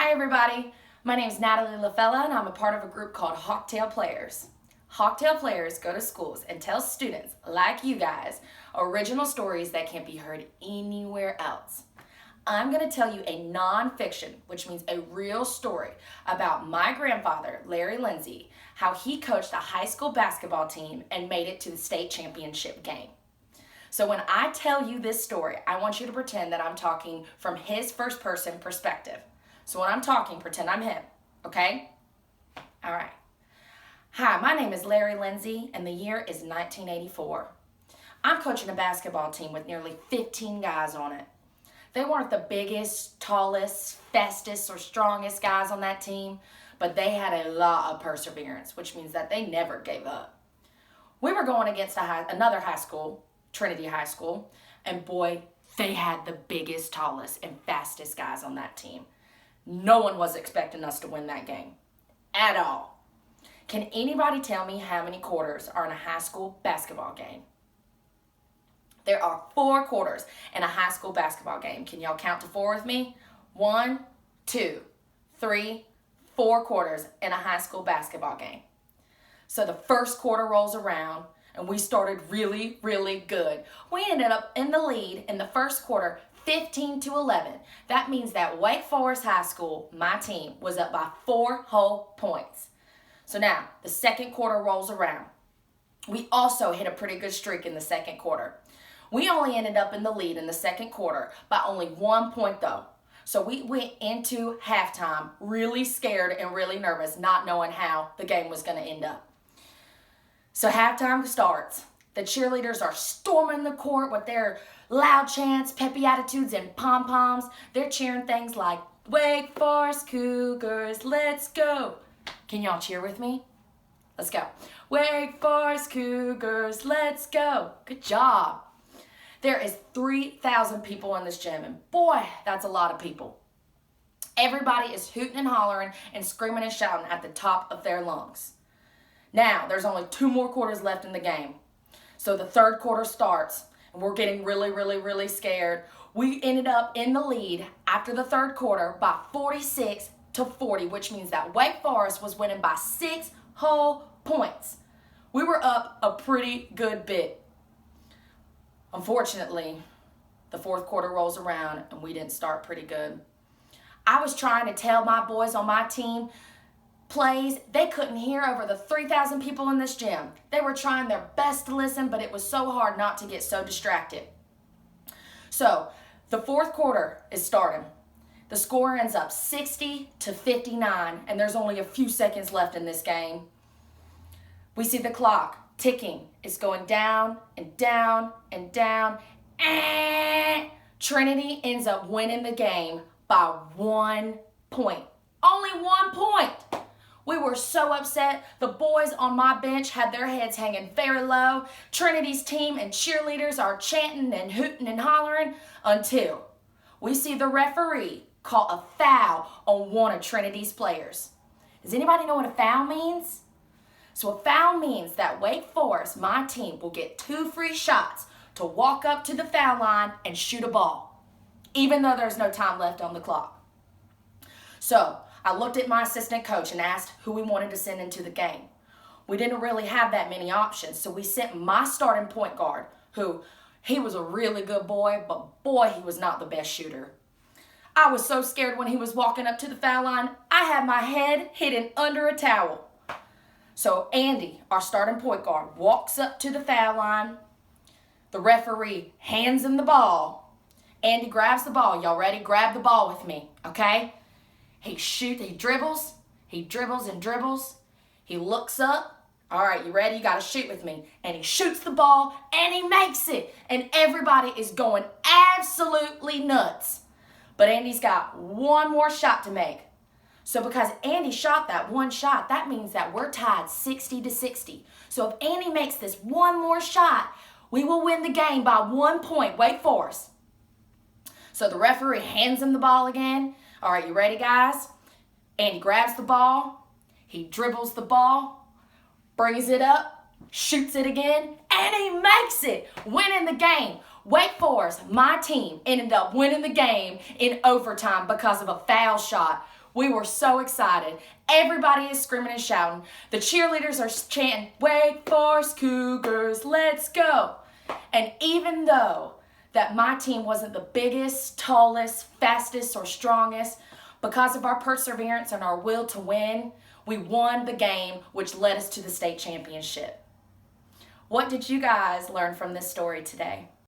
Hi everybody, my name is Natalie and I'm a part of a group called Hawktail Players. Hawktail Players go to schools and tell students, like you guys, original stories that can't be heard anywhere else. I'm going to tell you a non-fiction, which means a real story, about my grandfather, Larry Lindsay, how he coached a high school basketball team and made it to the state championship game. So when I tell you this story, I want you to pretend that I'm talking from his first person perspective. So when I'm talking, pretend I'm him, okay? All right. Hi, my name is Larry Lindsay, and the year is 1984. I'm coaching a basketball team with nearly 15 guys on it. They weren't the biggest, tallest, fastest, or strongest guys on that team, but they had a lot of perseverance, which means that they never gave up. We were going against another high school, Trinity High School, and boy, they had the biggest, tallest, and fastest guys on that team. No one was expecting us to win that game, at all. Can anybody tell me how many quarters are in a high school basketball game? There are 4 quarters in a high school basketball game. Can y'all count to 4 with me? 1, 2, 3, 4 quarters in a high school basketball game. So the first quarter rolls around, and we started really, really good. We ended up in the lead in the first quarter, 15-11. That means that Wake Forest High School, my team, was up by 4 whole points. So now, the second quarter rolls around. We also hit a pretty good streak in the second quarter. We only ended up in the lead in the second quarter by only 1 point though. So we went into halftime really scared and really nervous, not knowing how the game was going to end up. So halftime starts. The cheerleaders are storming the court with their loud chants, peppy attitudes, and pom-poms. They're cheering things like, "Wake Forest Cougars, let's go." Can y'all cheer with me? Let's go. "Wake Forest Cougars, let's go." Good job. There is 3,000 people in this gym, and boy, that's a lot of people. Everybody is hooting and hollering and screaming and shouting at the top of their lungs. Now, there's only 2 more quarters left in the game. So the third quarter starts, and we're getting really, really, really scared. We ended up in the lead after the third quarter by 46-40, which means that Wake Forest was winning by 6 whole points. We were up a pretty good bit. Unfortunately, the fourth quarter rolls around, and we didn't start pretty good. I was trying to tell my boys on my team plays. They couldn't hear over the 3,000 people in this gym. They were trying their best to listen, but it was so hard not to get so distracted. So the fourth quarter is starting. The score ends up 60-59, and there's only a few seconds left in this game. We see the clock ticking. It's going down and down and down. Trinity ends up winning the game by 1 point. Only 1 point. We were so upset. The boys on my bench had their heads hanging very low. Trinity's team and cheerleaders are chanting and hooting and hollering until we see the referee call a foul on one of Trinity's players. Does anybody know what a foul means? So a foul means that Wake Forest, my team, will get 2 free shots to walk up to the foul line and shoot a ball, even though there's no time left on the clock. So I looked at my assistant coach and asked who we wanted to send into the game. We didn't really have that many options, so we sent my starting point guard, he was a really good boy, but boy, he was not the best shooter. I was so scared when he was walking up to the foul line, I had my head hidden under a towel. So Andy, our starting point guard, walks up to the foul line. The referee hands him the ball. Andy grabs the ball. Y'all ready? Grab the ball with me, okay? He dribbles and dribbles. He looks up. All right, you ready? You got to shoot with me. And he shoots the ball, and he makes it. And everybody is going absolutely nuts. But Andy's got 1 more shot to make. So because Andy shot that 1 shot, that means that we're tied 60-60. So if Andy makes this 1 more shot, we will win the game by 1 point, Wake Forest. So the referee hands him the ball again. All right, you ready, guys? Andy grabs the ball. He dribbles the ball, brings it up, shoots it again, and he makes it, winning the game. Wake Forest, my team, ended up winning the game in overtime because of a foul shot. We were so excited. Everybody is screaming and shouting. The cheerleaders are chanting, Wake Forest Cougars, let's go. And even though that my team wasn't the biggest, tallest, fastest, or strongest, because of our perseverance and our will to win, we won the game, which led us to the state championship. What did you guys learn from this story today?